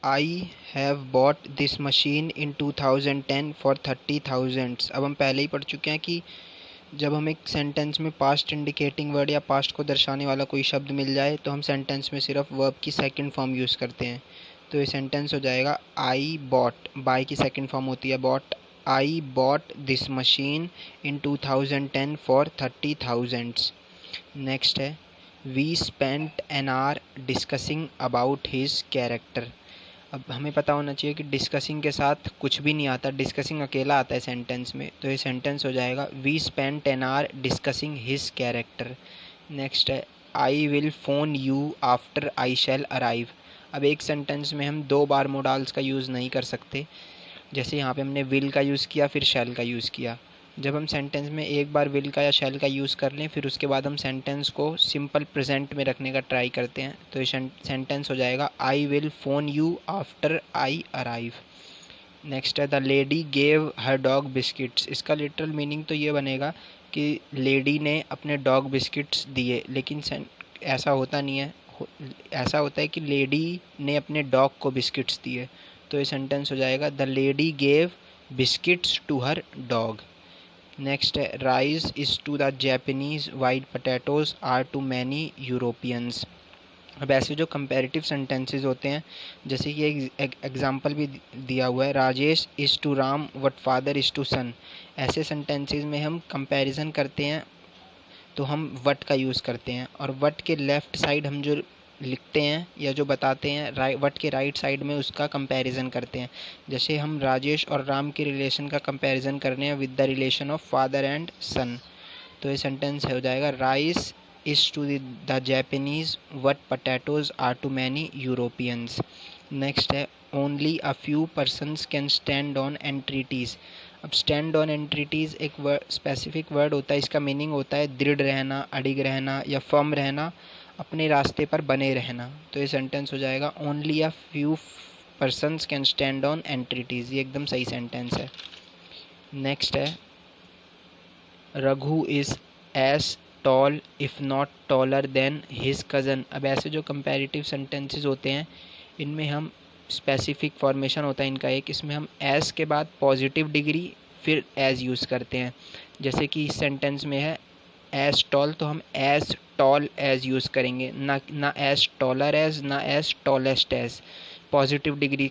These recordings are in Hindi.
I have bought this machine in 2010 for 30,000। अब हम पहले ही पढ़ चुके हैं कि जब हम एक सेंटेंस में पास्ट इंडिकेटिंग वर्ड या पास्ट को दर्शाने वाला कोई शब्द मिल जाए तो हम सेंटेंस में सिर्फ वर्ब की सेकंड फॉर्म यूज़ करते हैं। तो ये सेंटेंस हो जाएगा आई बॉट, बाय की सेकंड फॉर्म होती है bought. I bought this machine in 2010 for 30,000। Next है we spent an hour discussing about his character. अब हमें पता होना चाहिए कि डिस्कसिंग के साथ कुछ भी नहीं आता, डिस्कसिंग अकेला आता है सेंटेंस में। तो ये सेंटेंस हो जाएगा we spent an hour discussing his character. Next है I will phone you after I shall arrive. अब एक सेंटेंस में हम 2 बार मोडाल्स का यूज़ नहीं कर सकते। जैसे यहाँ पे हमने विल का यूज़ किया फिर शैल का यूज़ किया। जब हम सेंटेंस में एक बार विल का या शैल का यूज़ कर लें फिर उसके बाद हम सेंटेंस को सिंपल प्रेजेंट में रखने का ट्राई करते हैं तो ये सेंटेंस हो जाएगा I will phone you after I arrive. Next है the lady gave her dog biscuits. इसका लिटरल मीनिंग तो ये बनेगा कि लेडी ने अपने डॉग बिस्किट्स दिए, लेकिन ऐसा होता नहीं है। ऐसा होता है कि लेडी ने अपने डॉग को बिस्किट्स दिए। तो ये सेंटेंस हो जाएगा the lady gave biscuits to her dog. Next है rice is to the Japanese what potatoes are to many Europeans. अब ऐसे जो कंपैरेटिव सेंटेंसेस होते हैं, जैसे कि एक एग्जांपल भी दिया हुआ है Rajesh is to Ram what father is to son. ऐसे सेंटेंसेस में हम कंपैरिजन करते हैं तो हम व्हाट का यूज़ करते हैं, और व्हाट के लेफ़्ट साइड हम जो लिखते हैं या जो बताते हैं व्हाट के राइट साइड में उसका कंपैरिजन करते हैं। जैसे हम राजेश और राम के रिलेशन का कंपैरिजन कर रहे हैं with the relation of father and son. तो ये सेंटेंस हो जाएगा rice is to the Japanese what potatoes are to many Europeans. Next है only a few persons can stand on entreaties. अब स्टैंड ऑन एंट्रीटीज़ एक स्पेसिफिक वर्ड होता है। इसका मीनिंग होता है दृढ़ रहना, अडिग रहना या फर्म रहना, अपने रास्ते पर बने रहना। तो ये सेंटेंस हो जाएगा only a few persons can stand on entreaties. ये एकदम सही सेंटेंस है। नेक्स्ट है Raghu is as tall if not taller than his cousin. अब ऐसे जो कंपैरेटिव सेंटेंसेस होते हैं इनमें हम स्पेसिफिक फॉर्मेशन होता है इनका एक, इसमें हम एज के बाद पॉजिटिव डिग्री फिर एज यूज़ करते हैं। जैसे कि इस सेंटेंस में है एज टॉल तो हम एज टॉल एज यूज़ करेंगे, ना एज टॉलर एज, ना as tallest as. Positive degree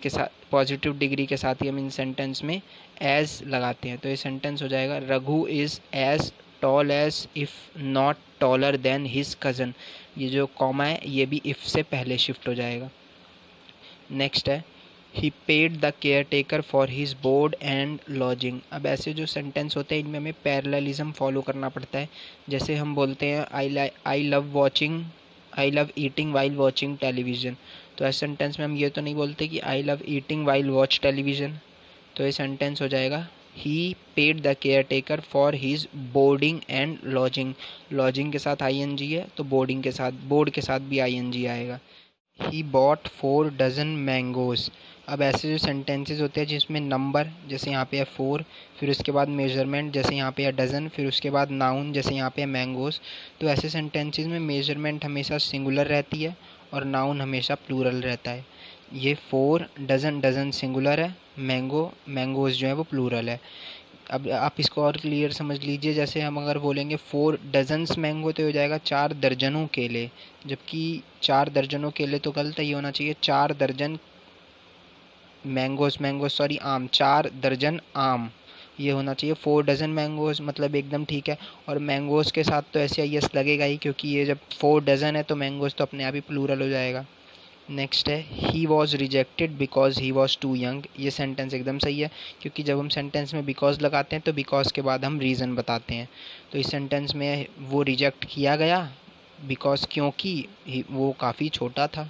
के साथ ही हम इन सेंटेंस में एज लगाते हैं। तो ये सेंटेंस हो जाएगा Raghu is as tall as if not taller than his cousin. ये जो कॉमा है ये भी इफ़ से पहले शिफ्ट हो जाएगा। नेक्स्ट है he paid the caretaker for his board and lodging. अब ऐसे जो सेंटेंस होते हैं इनमें हमें पैरेललिज्म फॉलो करना पड़ता है। जैसे हम बोलते हैं आई love eating while watching television. तो ऐसे सेंटेंस में हम ये तो नहीं बोलते कि I love eating while watch television. तो ये सेंटेंस हो जाएगा he paid the caretaker for his boarding and lodging. Lodging के साथ ING है तो बोर्ड के साथ भी ING आएगा। He bought 4 dozen mangoes. अब ऐसे जो सेंटेंसेस होते हैं जिसमें नंबर, जैसे यहाँ पे है 4, फिर उसके बाद मेजरमेंट जैसे यहाँ पे है डज़न, फिर उसके बाद नाउन जैसे यहाँ पे है मैंगोज़। तो ऐसे सेंटेंसेस में मेजरमेंट हमेशा सिंगुलर रहती है और नाउन हमेशा प्लूरल रहता है। ये 4 डज़न सिंगुलर है, मैंगोज़ जो है वो प्लूरल है। अब आप इसको और क्लियर समझ लीजिए, जैसे हम अगर बोलेंगे 4 डज़न्स मैंगो तो हो जाएगा 4 दर्जनों केले, जबकि 4 दर्जनों केले तो गलत है, ये होना चाहिए 4 दर्जन आम, 4 दर्जन आम ये होना चाहिए। 4 डज़न मैंगोज़ मतलब एकदम ठीक है। और मैंगोज़ के साथ तो ऐसे IS लगेगा ही, क्योंकि ये जब 4 डज़न है तो मैंगोज़ तो अपने आप ही प्लूरल हो जाएगा। नेक्स्ट है he was rejected because he was too young. ये सेंटेंस एकदम सही है, क्योंकि जब हम सेंटेंस में बिकॉज लगाते हैं तो बिकॉज के बाद हम रीज़न बताते हैं। तो इस सेंटेंस में वो रिजेक्ट किया गया बिकॉज क्योंकि वो काफ़ी छोटा था।